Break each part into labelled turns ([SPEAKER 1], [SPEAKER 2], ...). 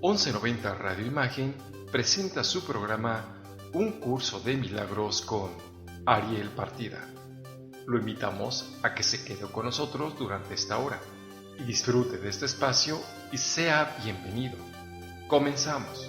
[SPEAKER 1] 1190 Radio Imagen presenta su programa Un Curso de Milagros con Ariel Partida. Lo invitamos a que se quede con nosotros durante esta hora y disfrute de este espacio y sea bienvenido. Comenzamos.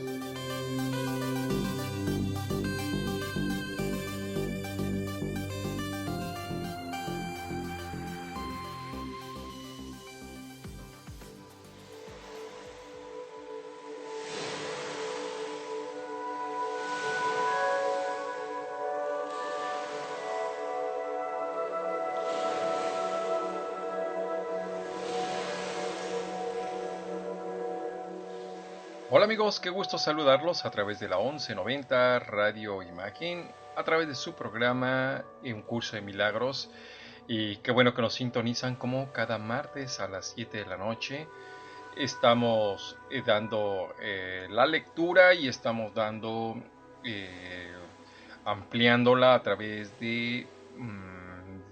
[SPEAKER 1] Hola amigos, qué gusto saludarlos a través de la 1190 Radio Imagen, a través de su programa Un Curso de Milagros. Y qué bueno que nos sintonizan como cada martes a las 7 de la noche. Estamos dando la lectura y estamos ampliándola a través de,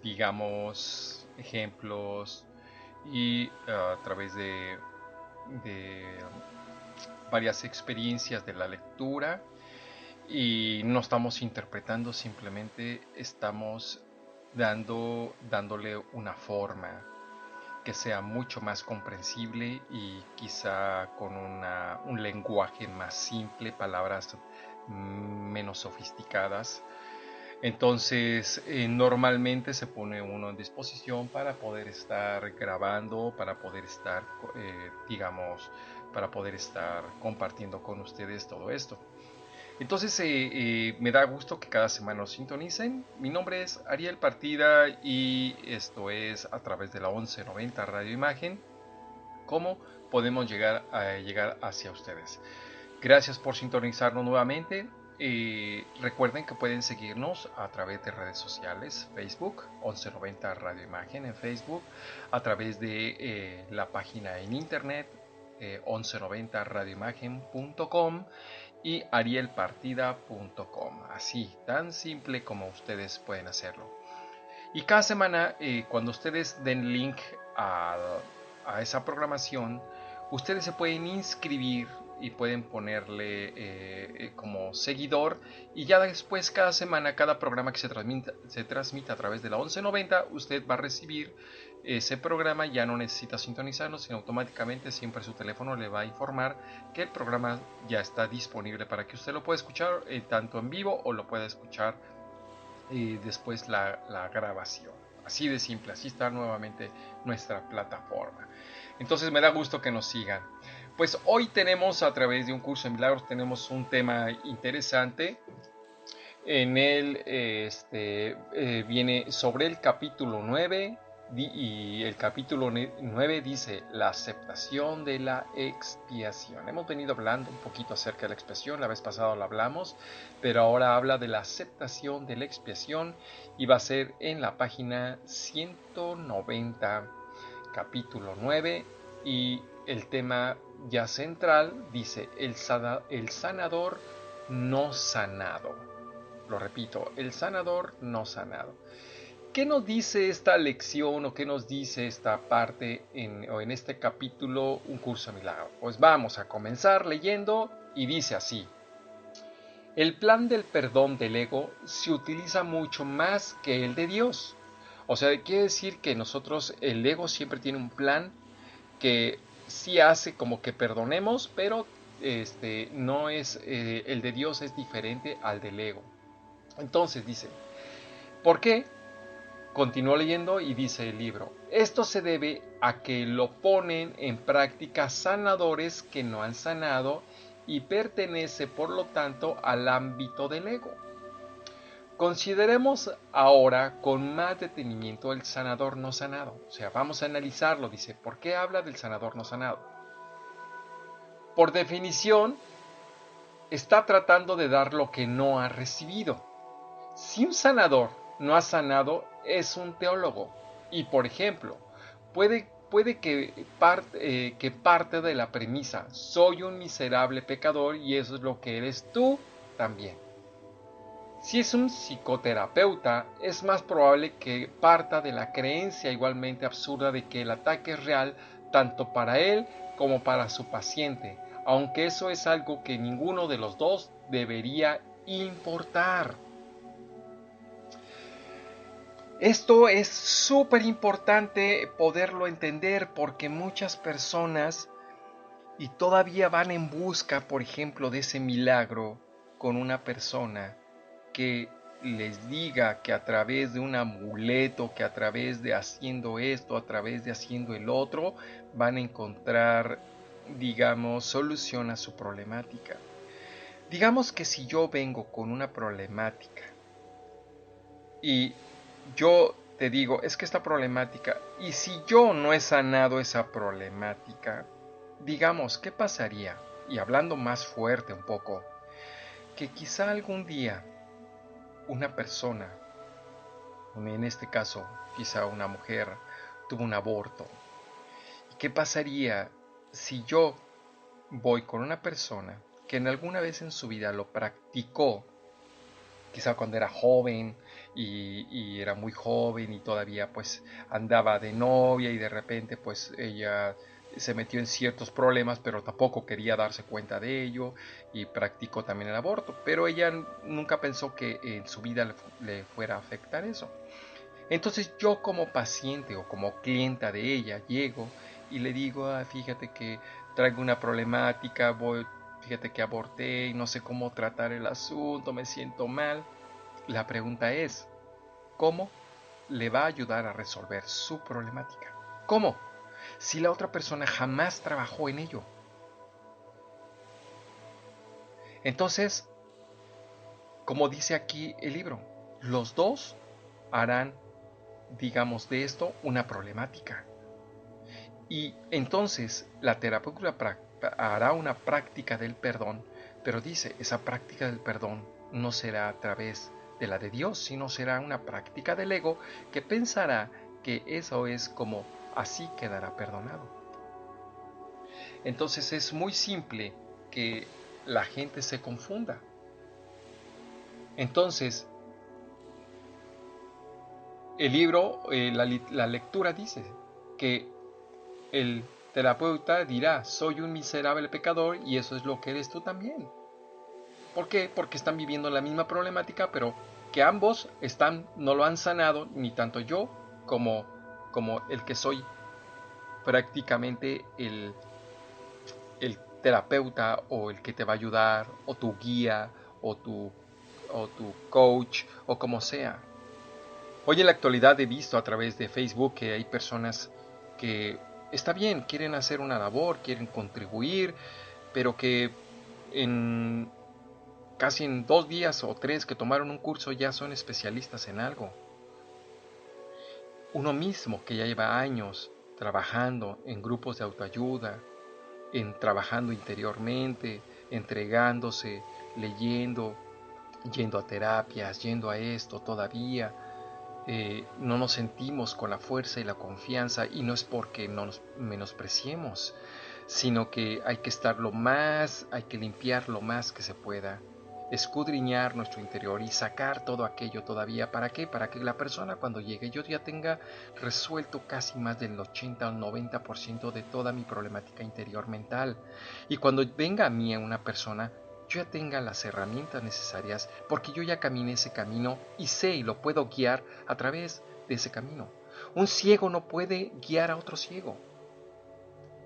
[SPEAKER 1] digamos, ejemplos y a través de varias experiencias de la lectura, y no estamos interpretando, simplemente estamos dándole una forma que sea mucho más comprensible y quizá con un lenguaje más simple, palabras menos sofisticadas. Entonces, normalmente se pone uno en disposición para poder estar grabando, para poder estar, para poder estar compartiendo con ustedes todo esto. Entonces, me da gusto que cada semana nos sintonicen. Mi nombre es Ariel Partida y esto es a través de la 1190 Radio Imagen, cómo podemos llegar hacia ustedes. Gracias por sintonizarnos nuevamente. Recuerden que pueden seguirnos a través de redes sociales, Facebook, 1190 Radio Imagen en Facebook, a través de la página en internet, 1190radioimagen.com y arielpartida.com. Así, tan simple como ustedes pueden hacerlo. Y cada semana, cuando ustedes den link a esa programación, ustedes se pueden inscribir y pueden ponerle como seguidor, y ya después cada semana, cada programa que se transmita a través de la 1190, usted va a recibir ese programa. Ya no necesita sintonizarlo, sino automáticamente siempre su teléfono le va a informar que el programa ya está disponible para que usted lo pueda escuchar tanto en vivo o lo pueda escuchar después la grabación. Así de simple, así está nuevamente nuestra plataforma. Entonces me da gusto que nos sigan. Pues hoy tenemos, a través de Un Curso de Milagros, tenemos un tema interesante. En él viene sobre el capítulo 9, y el capítulo 9 dice la aceptación de la expiación. Hemos venido hablando un poquito acerca de la expiación, la vez pasada lo hablamos, pero ahora habla de la aceptación de la expiación y va a ser en la página 190, capítulo 9, y el tema ya central dice el sanador no sanado. Lo repito, el sanador no sanado. ¿Qué nos dice esta lección o qué nos dice esta parte en este capítulo Un Curso de Milagros? Pues vamos a comenzar leyendo, y dice así: el plan del perdón del ego se utiliza mucho más que el de Dios. O sea, quiere decir que nosotros, el ego siempre tiene un plan que sí hace como que perdonemos, pero no es, el de Dios es diferente al del ego. Entonces dice, ¿por qué? Continúo leyendo y dice el libro: esto se debe a que lo ponen en práctica sanadores que no han sanado y pertenece por lo tanto al ámbito del ego. Consideremos ahora con más detenimiento el sanador no sanado. O sea, vamos a analizarlo. Dice, ¿por qué habla del sanador no sanado? Por definición, está tratando de dar lo que no ha recibido. Si un sanador no ha sanado, es un teólogo. Y por ejemplo, puede que parte de la premisa: soy un miserable pecador y eso es lo que eres tú también. Si es un psicoterapeuta, es más probable que parta de la creencia igualmente absurda de que el ataque es real tanto para él como para su paciente, aunque eso es algo que ninguno de los dos debería importar. Esto es súper importante poderlo entender porque muchas personas y todavía van en busca, por ejemplo, de ese milagro con una persona que les diga que a través de un amuleto, que a través de haciendo esto, a través de haciendo el otro, van a encontrar, digamos, solución a su problemática. Digamos que si yo vengo con una problemática y yo te digo, es que esta problemática, y si yo no he sanado esa problemática, digamos, ¿qué pasaría? Y hablando más fuerte un poco, que quizá algún día una persona, en este caso quizá una mujer, tuvo un aborto. ¿Y qué pasaría si yo voy con una persona que en alguna vez en su vida lo practicó, quizá cuando era joven y era muy joven y todavía pues andaba de novia y de repente pues ella se metió en ciertos problemas pero tampoco quería darse cuenta de ello y practicó también el aborto, pero ella nunca pensó que en su vida le fuera a afectar eso. Entonces yo como paciente o como clienta de ella llego y le digo, fíjate que traigo una problemática, fíjate que aborté y no sé cómo tratar el asunto, me siento mal. La pregunta es, ¿cómo le va a ayudar a resolver su problemática? ¿Cómo? Si la otra persona jamás trabajó en ello. Entonces, como dice aquí el libro, los dos harán, digamos, de esto una problemática. Y entonces la terapeuta hará una práctica del perdón, pero dice, esa práctica del perdón no será a través de la de Dios, sino será una práctica del ego que pensará que eso es como así quedará perdonado. Entonces es muy simple que la gente se confunda. Entonces, el libro, la lectura dice que el terapeuta dirá, soy un miserable pecador y eso es lo que eres tú también. ¿Por qué? Porque están viviendo la misma problemática, pero que ambos no lo han sanado, ni tanto yo como el que soy prácticamente el terapeuta o el que te va a ayudar, o tu guía, o tu coach, o como sea. Hoy en la actualidad he visto a través de Facebook que hay personas que está bien, quieren hacer una labor, quieren contribuir, pero que en casi en 2 días o 3 que tomaron un curso ya son especialistas en algo. Uno mismo que ya lleva años trabajando en grupos de autoayuda, en trabajando interiormente, entregándose, leyendo, yendo a terapias, yendo a esto todavía, no nos sentimos con la fuerza y la confianza, y no es porque no nos menospreciemos, sino que hay que estar hay que limpiar lo más que se pueda, escudriñar nuestro interior y sacar todo aquello todavía. ¿Para qué? Para que la persona cuando llegue yo ya tenga resuelto casi más del 80 o 90% de toda mi problemática interior mental. Y cuando venga a mí una persona, yo ya tenga las herramientas necesarias porque yo ya caminé ese camino y sé y lo puedo guiar a través de ese camino. Un ciego no puede guiar a otro ciego.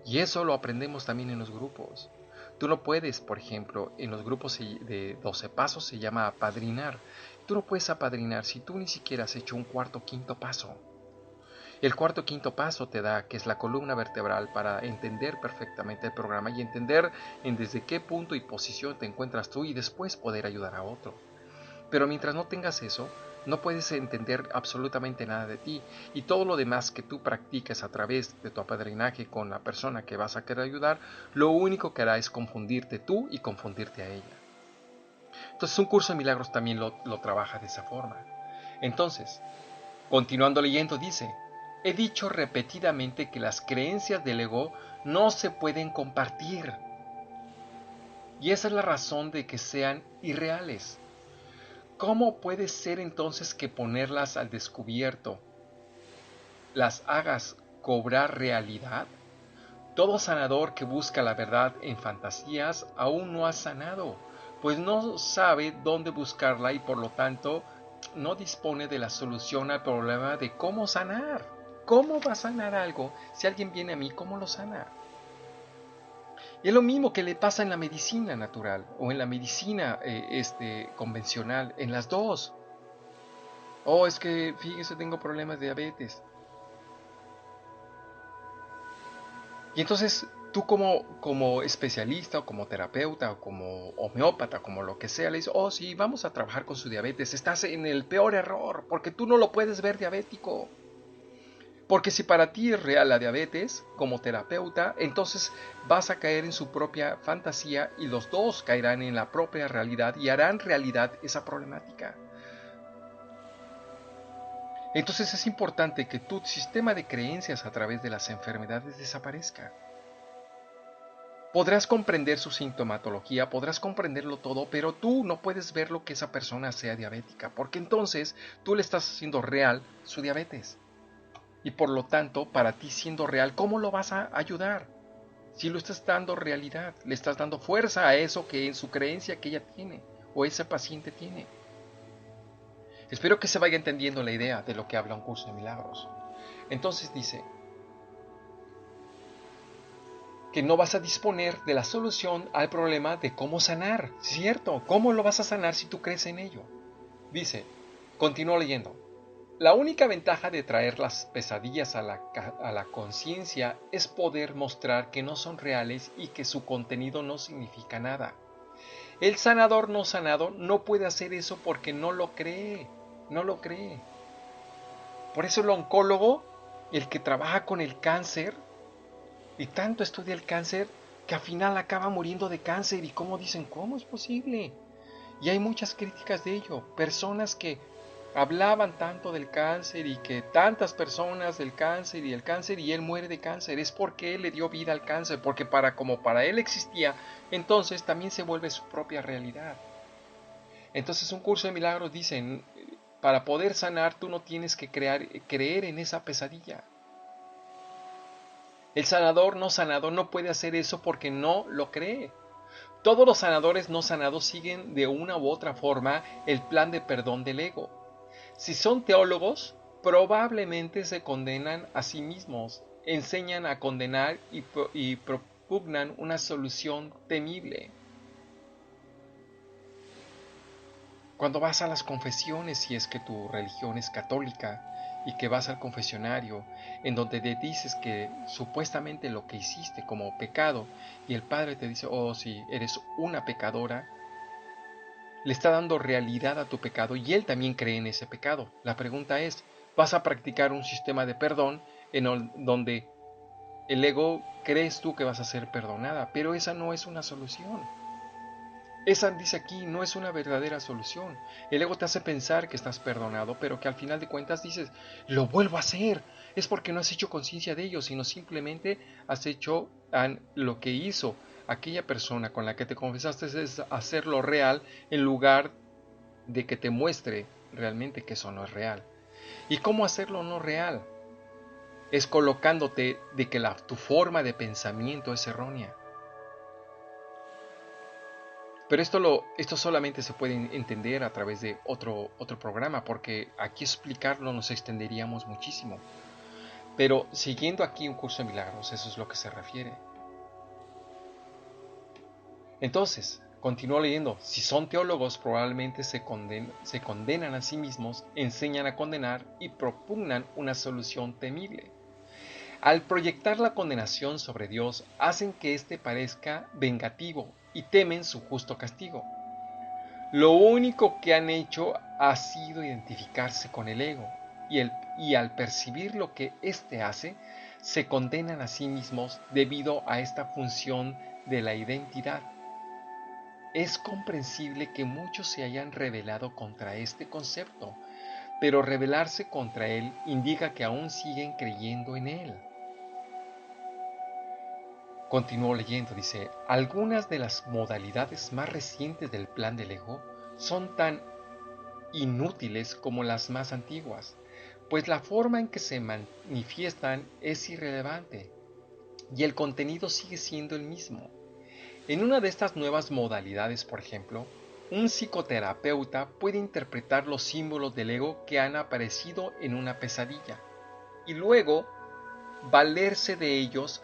[SPEAKER 1] Y eso lo aprendemos también en los grupos. Tú no puedes, por ejemplo, en los grupos de 12 pasos se llama apadrinar. Tú no puedes apadrinar si tú ni siquiera has hecho un cuarto o quinto paso. El cuarto o quinto paso te da, que es la columna vertebral, para entender perfectamente el programa y entender en desde qué punto y posición te encuentras tú y después poder ayudar a otro. Pero mientras no tengas eso, no puedes entender absolutamente nada de ti, y todo lo demás que tú practiques a través de tu apadrinaje con la persona que vas a querer ayudar, lo único que hará es confundirte tú y confundirte a ella. Entonces un curso de milagros también lo trabaja de esa forma. Entonces, continuando leyendo, dice, he dicho repetidamente que las creencias del ego no se pueden compartir. Y esa es la razón de que sean irreales. ¿Cómo puede ser entonces que ponerlas al descubierto las hagas cobrar realidad? Todo sanador que busca la verdad en fantasías aún no ha sanado, pues no sabe dónde buscarla y por lo tanto no dispone de la solución al problema de cómo sanar. ¿Cómo va a sanar algo si alguien viene a mí? ¿Cómo lo sana? Y es lo mismo que le pasa en la medicina natural o en la medicina convencional, en las dos. Oh, es que fíjese, tengo problemas de diabetes. Y entonces tú como especialista o como terapeuta o como homeópata, como lo que sea, le dices, oh sí, vamos a trabajar con su diabetes. Estás en el peor error porque tú no lo puedes ver diabético. Porque si para ti es real la diabetes, como terapeuta, entonces vas a caer en su propia fantasía y los dos caerán en la propia realidad y harán realidad esa problemática. Entonces es importante que tu sistema de creencias a través de las enfermedades desaparezca. Podrás comprender su sintomatología, podrás comprenderlo todo, pero tú no puedes ver lo que esa persona sea diabética, porque entonces tú le estás haciendo real su diabetes. Y por lo tanto, para ti siendo real, ¿cómo lo vas a ayudar? Si lo estás dando realidad, le estás dando fuerza a eso que en su creencia que ella tiene o ese paciente tiene. Espero que se vaya entendiendo la idea de lo que habla un curso de milagros. Entonces dice que no vas a disponer de la solución al problema de cómo sanar, ¿cierto? ¿Cómo lo vas a sanar si tú crees en ello? Dice, continúo leyendo. La única ventaja de traer las pesadillas a la conciencia es poder mostrar que no son reales y que su contenido no significa nada. El sanador no sanado no puede hacer eso porque no lo cree, no lo cree. Por eso el oncólogo, el que trabaja con el cáncer, y tanto estudia el cáncer, que al final acaba muriendo de cáncer. Y como dicen, ¿cómo es posible? Y hay muchas críticas de ello. Personas que hablaban tanto del cáncer y que tantas personas del cáncer y el cáncer y él muere de cáncer. Es porque él le dio vida al cáncer, porque como para él existía, entonces también se vuelve su propia realidad. Entonces un curso de milagros dicen, para poder sanar tú no tienes que creer en esa pesadilla. El sanador no sanado no puede hacer eso porque no lo cree. Todos los sanadores no sanados siguen de una u otra forma el plan de perdón del ego. Si son teólogos, probablemente se condenan a sí mismos, enseñan a condenar y propugnan una solución temible. Cuando vas a las confesiones, si es que tu religión es católica, y que vas al confesionario, en donde te dices que supuestamente lo que hiciste como pecado, y el Padre te dice, oh sí, eres una pecadora, le está dando realidad a tu pecado y Él también cree en ese pecado. La pregunta es, ¿vas a practicar un sistema de perdón donde el ego crees tú que vas a ser perdonada? Pero esa no es una solución. Esa, dice aquí, no es una verdadera solución. El ego te hace pensar que estás perdonado, pero que al final de cuentas dices, lo vuelvo a hacer. Es porque no has hecho conciencia de ello, sino simplemente has hecho lo que hizo aquella persona con la que te confesaste, es hacerlo real en lugar de que te muestre realmente que eso no es real. ¿Y cómo hacerlo no real? Es colocándote de que tu forma de pensamiento es errónea. Pero esto solamente se puede entender a través de otro programa, porque aquí explicarlo nos extenderíamos muchísimo. Pero siguiendo aquí un curso de milagros, eso es lo que se refiere. Entonces, continúo leyendo, si son teólogos probablemente se condenan a sí mismos, enseñan a condenar y propugnan una solución temible. Al proyectar la condenación sobre Dios, hacen que éste parezca vengativo y temen su justo castigo. Lo único que han hecho ha sido identificarse con el ego y al percibir lo que éste hace, se condenan a sí mismos debido a esta función de la identidad. Es comprensible que muchos se hayan rebelado contra este concepto, pero rebelarse contra él indica que aún siguen creyendo en él. Continúo leyendo, dice, algunas de las modalidades más recientes del plan del ego son tan inútiles como las más antiguas, pues la forma en que se manifiestan es irrelevante. y el contenido sigue siendo el mismo. En una de estas nuevas modalidades, por ejemplo, un psicoterapeuta puede interpretar los símbolos del ego que han aparecido en una pesadilla y luego valerse de ellos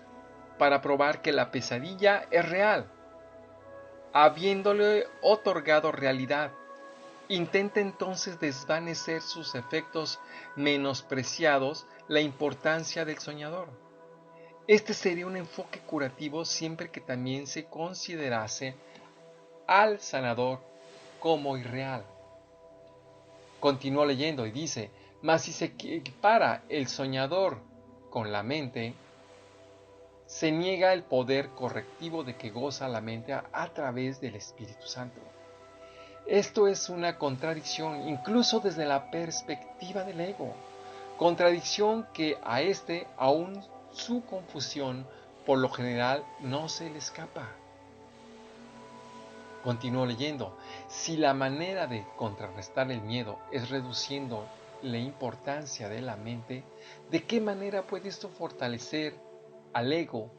[SPEAKER 1] para probar que la pesadilla es real, habiéndole otorgado realidad. Intenta entonces desvanecer sus efectos menospreciados la importancia del soñador. Este sería un enfoque curativo siempre que también se considerase al sanador como irreal. Continúa leyendo y dice, mas si se equipara el soñador con la mente, se niega el poder correctivo de que goza la mente a través del Espíritu Santo. Esto es una contradicción, incluso desde la perspectiva del ego. Contradicción que a aún su confusión, por lo general, no se le escapa. Continúo leyendo. Si la manera de contrarrestar el miedo es reduciendo la importancia de la mente, ¿de qué manera puede esto fortalecer al ego?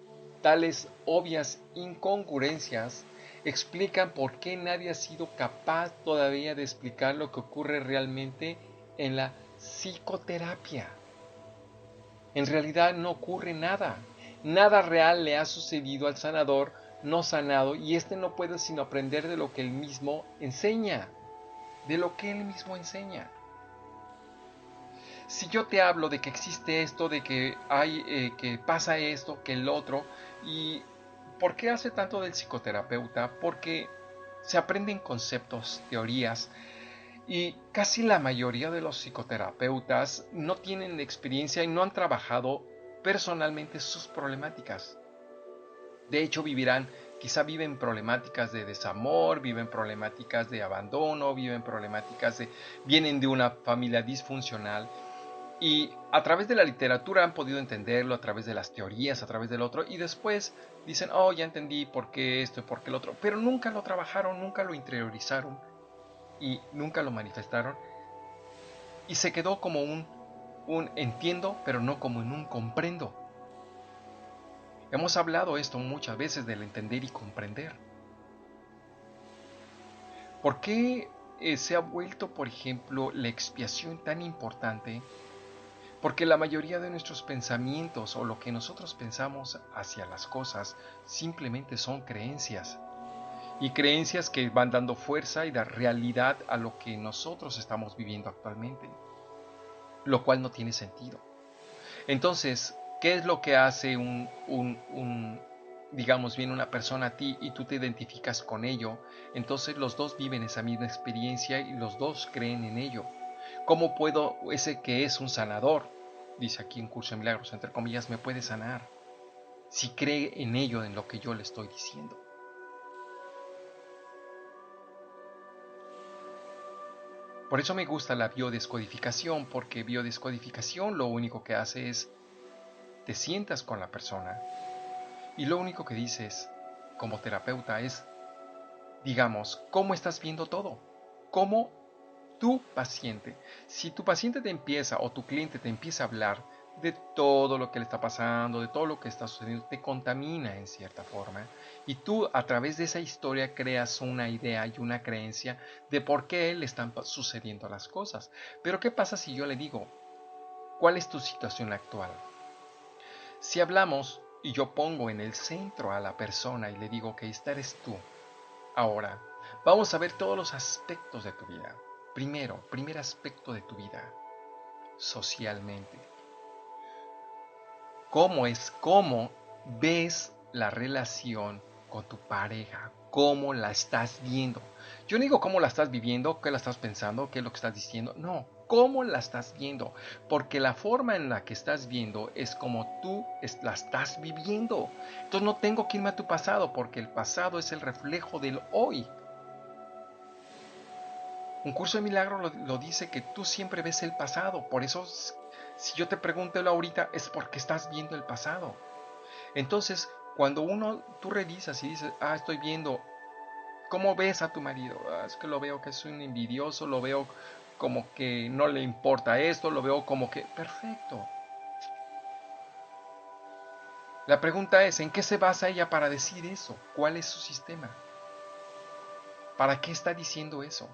[SPEAKER 1] Tales obvias incongruencias explican por qué nadie ha sido capaz todavía de explicar lo que ocurre realmente en la psicoterapia. En realidad no ocurre nada. Nada real le ha sucedido al sanador no sanado y éste no puede sino aprender de lo que él mismo enseña. De lo que él mismo enseña. Si yo te hablo de que existe esto, de que que pasa esto, que el otro, y ¿por qué hace tanto del psicoterapeuta? Porque se aprenden conceptos, teorías, y casi la mayoría de los psicoterapeutas no tienen experiencia y no han trabajado personalmente sus problemáticas. De hecho, quizá viven problemáticas de desamor, viven problemáticas de abandono, vienen de una familia disfuncional y a través de la literatura han podido entenderlo, a través de las teorías, a través del otro, y después dicen, oh, ya entendí por qué esto y por qué el otro, pero nunca lo trabajaron, nunca lo interiorizaron y nunca lo manifestaron y se quedó como un entiendo, pero no como en un comprendo. Hemos hablado esto muchas veces del entender y comprender. ¿Por qué se ha vuelto, por ejemplo, la expiación tan importante? Porque la mayoría de nuestros pensamientos o lo que nosotros pensamos hacia las cosas simplemente son creencias. Y creencias que van dando fuerza y da realidad a lo que nosotros estamos viviendo actualmente. Lo cual no tiene sentido. Entonces, ¿qué es lo que hace digamos bien, una persona a ti y tú te identificas con ello? Entonces los dos viven esa misma experiencia y los dos creen en ello. ¿Cómo puedo, ese que es un sanador, dice aquí en Curso de Milagros, entre comillas, me puede sanar? Si cree en ello, en lo que yo le estoy diciendo. Por eso me gusta la biodescodificación, porque biodescodificación lo único que hace es te sientas con la persona y lo único que dices como terapeuta es, digamos, cómo estás viendo todo, cómo tu paciente, si tu paciente te empieza o tu cliente te empieza a hablar de todo lo que le está pasando, de todo lo que está sucediendo, te contamina en cierta forma y tú a través de esa historia creas una idea y una creencia de por qué le están sucediendo las cosas. Pero ¿qué pasa si yo le digo, ¿cuál es tu situación actual? Si hablamos y yo pongo en el centro a la persona y le digo que esta eres tú, ahora vamos a ver todos los aspectos de tu vida. Primer aspecto de tu vida, socialmente. ¿Cómo ves la relación con tu pareja? ¿Cómo la estás viendo? Yo no digo cómo la estás viviendo, qué la estás pensando, qué es lo que estás diciendo. No, cómo la estás viendo. Porque la forma en la que estás viendo es como tú la estás viviendo. Entonces no tengo que irme a tu pasado, porque el pasado es el reflejo del hoy. Un curso de milagro lo dice que tú siempre ves el pasado. Por eso, si yo te pregunto ahorita, es porque estás viendo el pasado. Entonces, cuando tú revisas y dices, estoy viendo, ¿cómo ves a tu marido? Es que lo veo que es un envidioso, lo veo como que no le importa esto, lo veo como que, perfecto. La pregunta es, ¿en qué se basa ella para decir eso? ¿Cuál es su sistema? ¿Para qué está diciendo eso?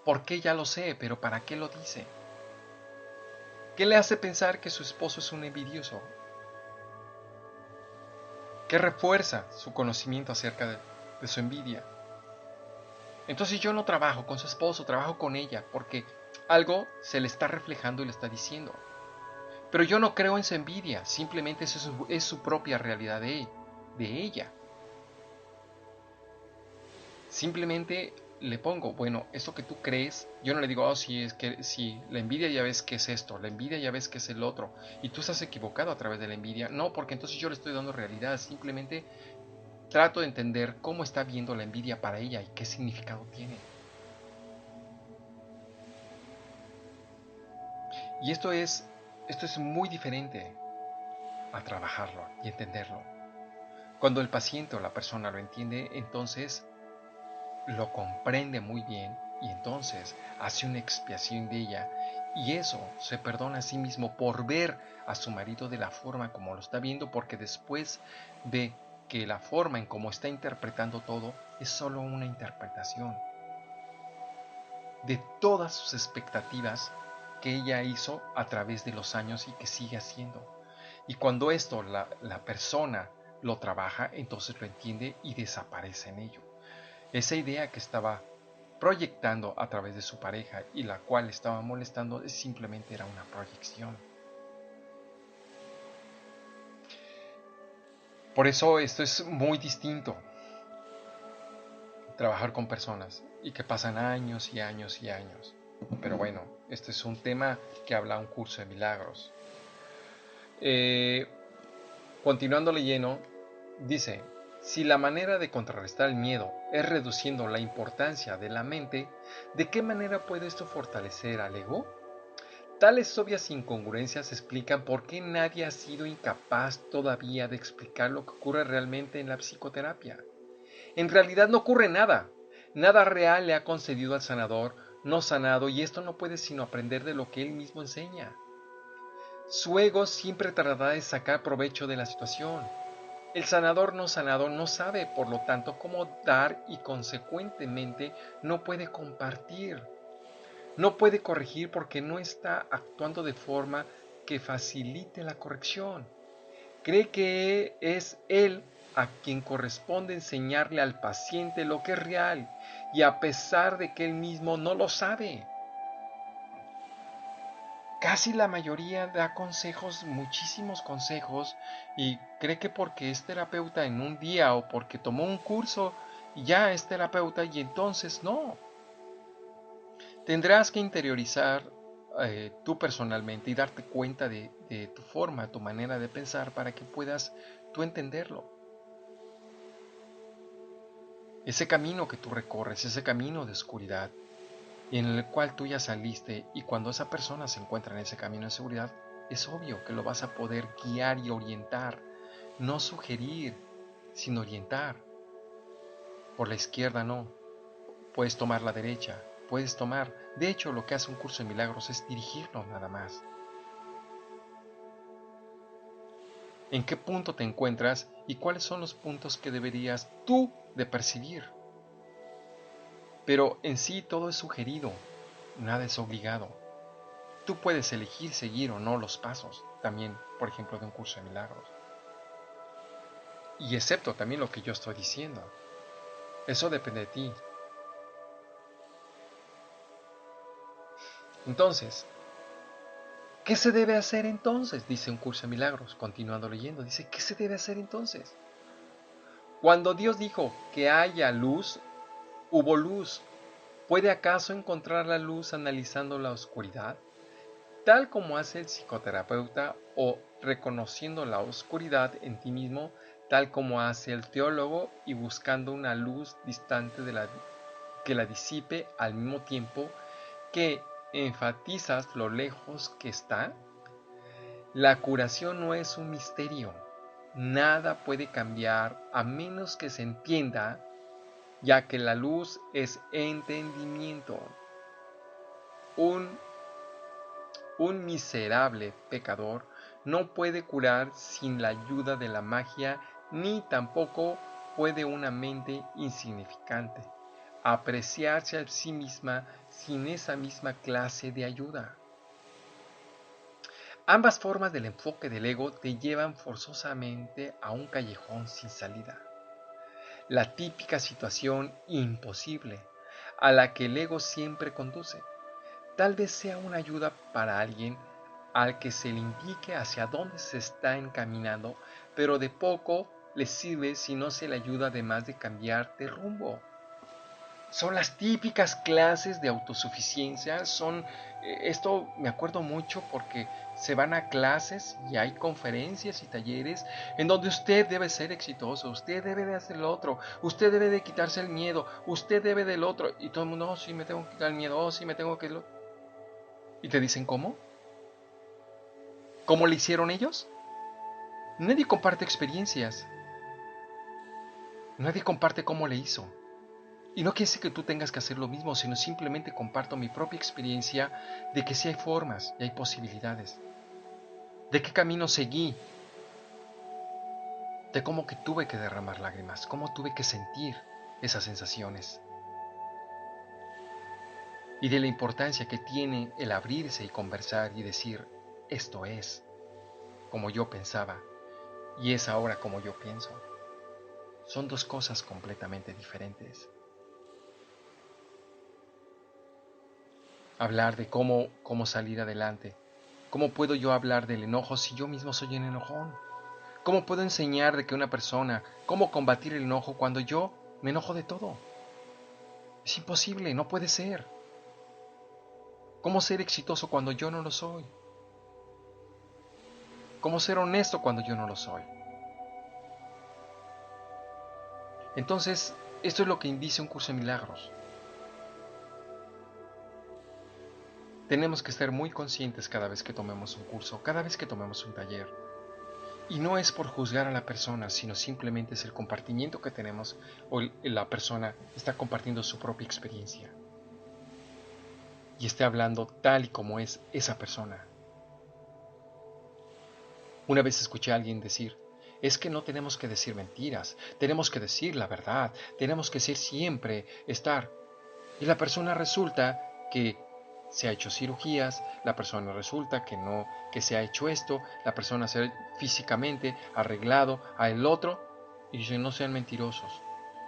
[SPEAKER 1] ¿Por qué ya lo sé, pero para qué lo dice? ¿Qué le hace pensar que su esposo es un envidioso? ¿Qué refuerza su conocimiento acerca de su envidia? Entonces yo no trabajo con su esposo, trabajo con ella, porque algo se le está reflejando y le está diciendo. Pero yo no creo en su envidia, simplemente es su propia realidad de ella. Simplemente le pongo, bueno, esto que tú crees, yo no le digo, oh, sí, es que sí, la envidia ya ves que es esto, la envidia ya ves que es el otro, y tú estás equivocado a través de la envidia. No, porque entonces yo le estoy dando realidad, simplemente trato de entender cómo está viendo la envidia para ella y qué significado tiene. Y esto es muy diferente a trabajarlo y entenderlo. Cuando el paciente o la persona lo entiende, entonces lo comprende muy bien y entonces hace una expiación de ella y eso se perdona a sí mismo por ver a su marido de la forma como lo está viendo, porque después ve que la forma en cómo está interpretando todo es solo una interpretación de todas sus expectativas que ella hizo a través de los años y que sigue haciendo. Y cuando esto la persona lo trabaja, entonces lo entiende y desaparece en ello. Esa idea que estaba proyectando a través de su pareja y la cual estaba molestando simplemente era una proyección. Por eso esto es muy distinto, trabajar con personas y que pasan años y años y años. Pero bueno, este es un tema que habla un curso de milagros. Eh, Continuando leyendo, dice, si la manera de contrarrestar el miedo es reduciendo la importancia de la mente, ¿de qué manera puede esto fortalecer al ego? Tales obvias incongruencias explican por qué nadie ha sido incapaz todavía de explicar lo que ocurre realmente en la psicoterapia. En realidad no ocurre nada. Nada real le ha concedido al sanador no sanado, y esto no puede sino aprender de lo que él mismo enseña. Su ego siempre tratará de sacar provecho de la situación. El sanador no sanado no sabe, por lo tanto, cómo dar y consecuentemente no puede compartir. No puede corregir porque no está actuando de forma que facilite la corrección. Cree que es él a quien corresponde enseñarle al paciente lo que es real, y a pesar de que él mismo no lo sabe. Casi la mayoría da consejos, muchísimos consejos, y cree que porque es terapeuta en un día o porque tomó un curso ya es terapeuta, y entonces no. Tendrás que interiorizar tú personalmente y darte cuenta de tu forma, tu manera de pensar para que puedas tú entenderlo. Ese camino que tú recorres, ese camino de oscuridad y en el cual tú ya saliste, y cuando esa persona se encuentra en ese camino de seguridad, es obvio que lo vas a poder guiar y orientar, no sugerir, sino orientar. Por la izquierda no, puedes tomar la derecha, puedes tomar. De hecho, lo que hace un curso de milagros es dirigirnos nada más. ¿En qué punto te encuentras y cuáles son los puntos que deberías tú de percibir? Pero en sí todo es sugerido, nada es obligado. Tú puedes elegir seguir o no los pasos, también, por ejemplo, de un curso de milagros. Y excepto también lo que yo estoy diciendo. Eso depende de ti. Entonces, ¿qué se debe hacer entonces? Dice un curso de milagros, continuando leyendo. Dice, ¿qué se debe hacer entonces? Cuando Dios dijo que haya luz, hubo luz. ¿Puede acaso encontrar la luz analizando la oscuridad? Tal como hace el psicoterapeuta, o reconociendo la oscuridad en ti mismo, tal como hace el teólogo y buscando una luz distante que la disipe al mismo tiempo que enfatizas lo lejos que está. La curación no es un misterio. Nada puede cambiar a menos que se entienda, ya que la luz es entendimiento. Un Un miserable pecador no puede curar sin la ayuda de la magia, ni tampoco puede una mente insignificante apreciarse a sí misma sin esa misma clase de ayuda. Ambas formas del enfoque del ego te llevan forzosamente a un callejón sin salida. La típica situación imposible a la que el ego siempre conduce. Tal vez sea una ayuda para alguien al que se le indique hacia dónde se está encaminando, pero de poco le sirve si no se le ayuda además de cambiar de rumbo. Son las típicas clases de autosuficiencia, esto me acuerdo mucho porque se van a clases y hay conferencias y talleres en donde usted debe ser exitoso, usted debe de hacer lo otro, usted debe de quitarse el miedo, usted debe del otro, y todo el mundo, oh sí me tengo que quitar el miedo, oh sí me tengo que... Y te dicen, ¿cómo? ¿Cómo le hicieron ellos? Nadie comparte experiencias, nadie comparte cómo le hizo. Y no quiere decir que tú tengas que hacer lo mismo, sino simplemente comparto mi propia experiencia de que sí hay formas y hay posibilidades. De qué camino seguí, de cómo que tuve que derramar lágrimas, cómo tuve que sentir esas sensaciones. Y de la importancia que tiene el abrirse y conversar y decir, esto es como yo pensaba y es ahora como yo pienso. Son dos cosas completamente diferentes. Hablar de cómo salir adelante. ¿Cómo puedo yo hablar del enojo si yo mismo soy un enojón? ¿Cómo puedo enseñar de que una persona, cómo combatir el enojo cuando yo me enojo de todo? Es imposible, no puede ser. ¿Cómo ser exitoso cuando yo no lo soy? ¿Cómo ser honesto cuando yo no lo soy? Entonces, esto es lo que dice un curso de milagros. Tenemos que estar muy conscientes cada vez que tomemos un curso, cada vez que tomemos un taller. Y no es por juzgar a la persona, sino simplemente es el compartimiento que tenemos o la persona está compartiendo su propia experiencia. Y esté hablando tal y como es esa persona. Una vez escuché a alguien decir, es que no tenemos que decir mentiras, tenemos que decir la verdad, tenemos que ser siempre, estar. Y la persona resulta que se ha hecho cirugías, la persona resulta que no, que se ha hecho esto, la persona se ha físicamente arreglado a el otro, y dicen, no sean mentirosos.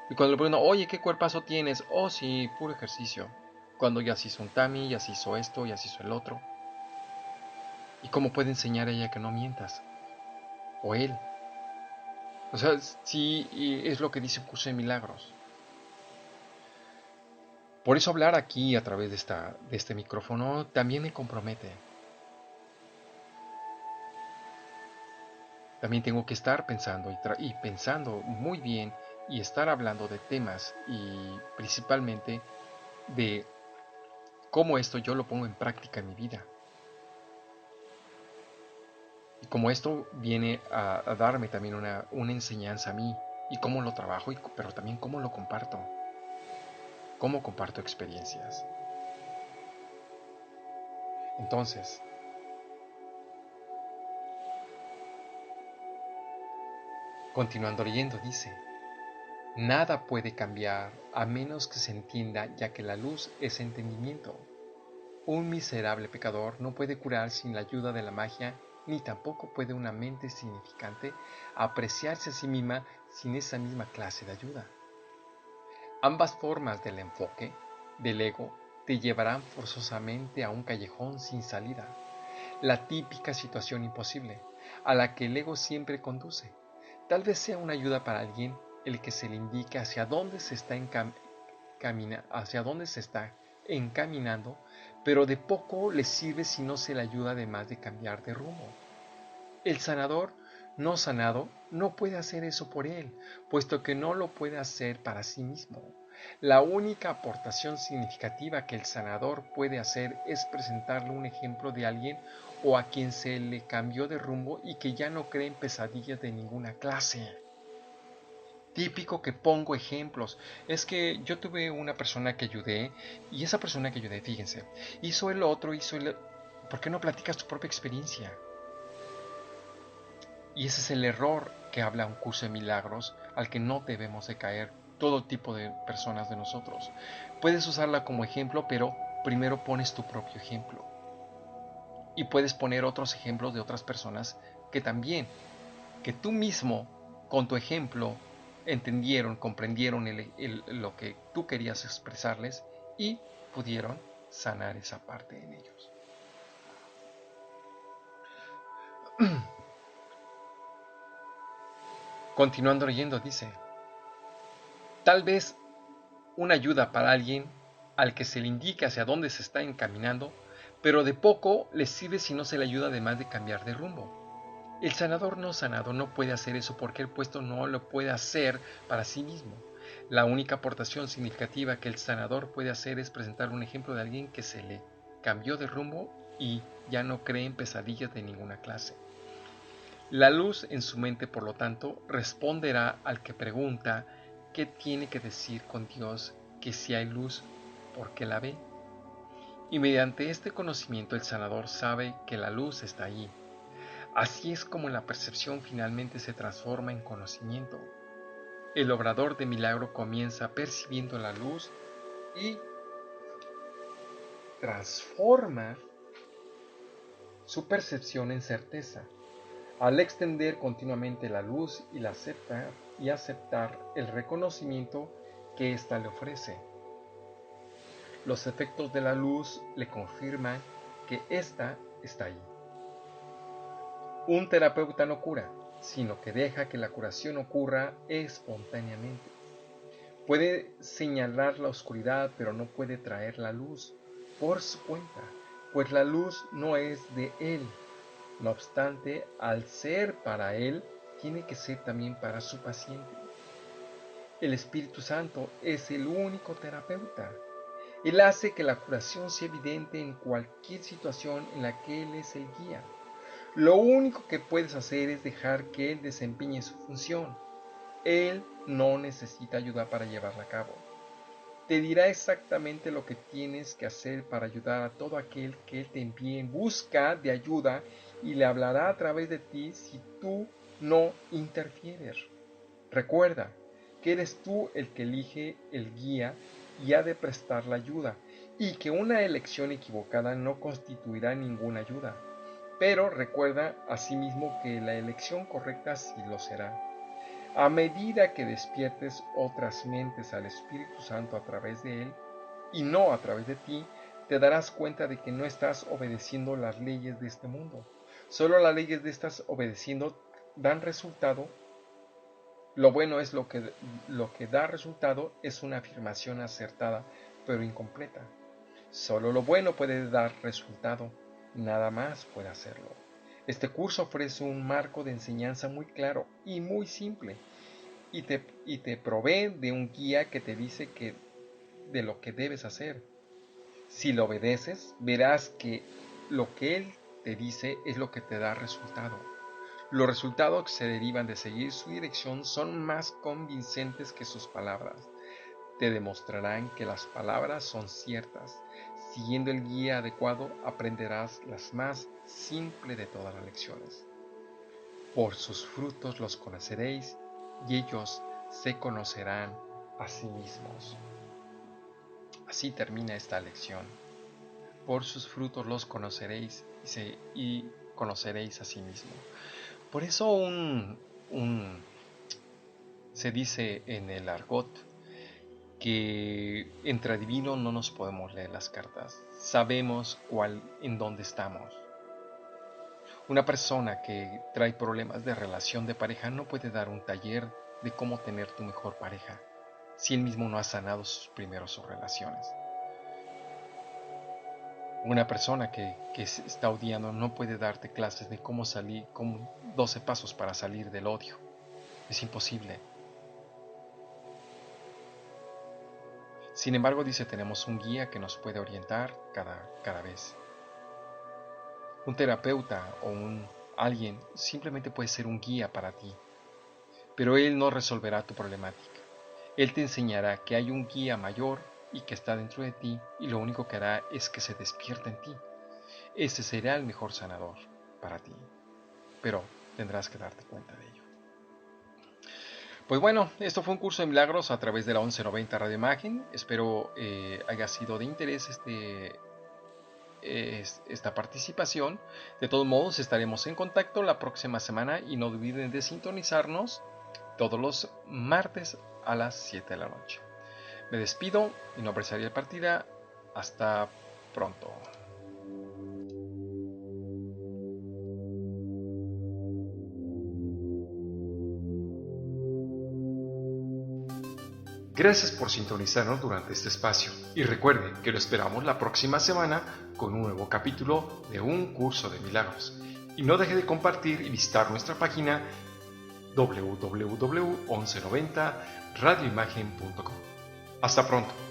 [SPEAKER 1] Y cuando le preguntan, oye, ¿qué cuerpazo tienes? Oh, sí, puro ejercicio. Cuando ya se hizo un tummy, ya se hizo esto, ya se hizo el otro. ¿Y cómo puede enseñar a ella que no mientas? O él. O sea, sí, es lo que dice un curso de milagros. Por eso hablar aquí a través de este micrófono también me compromete. También tengo que estar pensando y pensando muy bien y estar hablando de temas y principalmente de cómo esto yo lo pongo en práctica en mi vida. Y cómo esto viene a darme también una enseñanza a mí y cómo lo trabajo, pero también cómo lo comparto. Cómo comparto experiencias. Entonces, continuando leyendo, dice, nada puede cambiar a menos que se entienda, ya que la luz es entendimiento. Un miserable pecador no puede curar sin la ayuda de la magia, ni tampoco puede una mente significante apreciarse a sí misma sin esa misma clase de ayuda. Ambas formas del enfoque del ego te llevarán forzosamente a un callejón sin salida, la típica situación imposible, a la que el ego siempre conduce. Tal vez sea una ayuda para alguien el que se le indique hacia dónde se está encaminando, pero de poco le sirve si no se le ayuda además de cambiar de rumbo. El sanador no sanado no puede hacer eso por él, puesto que no lo puede hacer para sí mismo. La única aportación significativa que el sanador puede hacer es presentarle un ejemplo de alguien o a quien se le cambió de rumbo y que ya no cree en pesadillas de ninguna clase. Típico que pongo ejemplos. Es que yo tuve una persona que ayudé y esa persona que ayudé, fíjense, hizo el otro, hizo el... ¿Por qué no platicas tu propia experiencia? Y ese es el error que habla un curso de milagros al que no debemos de caer todo tipo de personas de nosotros. Puedes usarla como ejemplo, pero primero pones tu propio ejemplo. Y puedes poner otros ejemplos de otras personas que también, que tú mismo, con tu ejemplo, entendieron, comprendieron lo que tú querías expresarles y pudieron sanar esa parte en ellos. Continuando leyendo, dice, tal vez una ayuda para alguien al que se le indique hacia dónde se está encaminando, pero de poco le sirve si no se le ayuda además de cambiar de rumbo. El sanador no sanado no puede hacer eso porque el puesto no lo puede hacer para sí mismo. La única aportación significativa que el sanador puede hacer es presentar un ejemplo de alguien que se le cambió de rumbo y ya no cree en pesadillas de ninguna clase. La luz en su mente, por lo tanto, responderá al que pregunta qué tiene que decir con Dios, que si hay luz, ¿por qué la ve? Y mediante este conocimiento el sanador sabe que la luz está allí. Así es como la percepción finalmente se transforma en conocimiento. El obrador de milagro comienza percibiendo la luz y transforma su percepción en certeza. Al extender continuamente la luz y aceptar el reconocimiento que ésta le ofrece. Los efectos de la luz le confirman que ésta está ahí. Un terapeuta no cura, sino que deja que la curación ocurra espontáneamente. Puede señalar la oscuridad, pero no puede traer la luz por su cuenta, pues la luz no es de él. No obstante, al ser para él, tiene que ser también para su paciente. El Espíritu Santo es el único terapeuta. Él hace que la curación sea evidente en cualquier situación en la que Él es el guía. Lo único que puedes hacer es dejar que Él desempeñe su función. Él no necesita ayuda para llevarla a cabo. Te dirá exactamente lo que tienes que hacer para ayudar a todo aquel que Él te envíe en busca de ayuda y le hablará a través de ti si tú no interfieres. Recuerda que eres tú el que elige el guía y ha de prestar la ayuda, y que una elección equivocada no constituirá ninguna ayuda. Pero recuerda asimismo que la elección correcta sí lo será. A medida que despiertes otras mentes al Espíritu Santo a través de él, y no a través de ti, te darás cuenta de que no estás obedeciendo las leyes de este mundo. Solo las leyes de estas obedeciendo dan resultado. Lo bueno es lo que da resultado es una afirmación acertada, pero incompleta. Solo lo bueno puede dar resultado, nada más puede hacerlo. Este curso ofrece un marco de enseñanza muy claro y muy simple, y te provee de un guía que te dice de lo que debes hacer. Si lo obedeces, verás que lo que él te dice es lo que te da resultado. Los resultados que se derivan de seguir su dirección son más convincentes que sus palabras. Te demostrarán que las palabras son ciertas. Siguiendo el guía adecuado, aprenderás las más simples de todas las lecciones. Por sus frutos los conoceréis, y ellos se conocerán a sí mismos. Así termina esta lección. Por sus frutos los conoceréis y conoceréis a sí mismos. Por eso se dice en el argot que entre adivinos no nos podemos leer las cartas. Sabemos en dónde estamos. Una persona que trae problemas de relación de pareja no puede dar un taller de cómo tener tu mejor pareja si él mismo no ha sanado sus relaciones. Una persona que se está odiando no puede darte clases de cómo salir, como 12 pasos para salir del odio. Es imposible. Sin embargo, dice, tenemos un guía que nos puede orientar cada vez. Un terapeuta o alguien simplemente puede ser un guía para ti, pero él no resolverá tu problemática. Él te enseñará que hay un guía mayor y que está dentro de ti, y lo único que hará es que se despierta en ti. Ese será el mejor sanador para ti. Pero tendrás que darte cuenta de ello. Pues bueno, esto fue un curso de milagros a través de la 1190 Radio Imagen. Espero haya sido de interés esta participación. De todos modos, estaremos en contacto la próxima semana y no olviden de sintonizarnos todos los martes a las 7 de la noche. Me despido, mi nombre es Ariel Partida. Hasta pronto. Gracias por sintonizarnos durante este espacio y recuerden que lo esperamos la próxima semana con un nuevo capítulo de Un Curso de Milagros. Y no deje de compartir y visitar nuestra página www.1190radioimagen.com. Hasta pronto.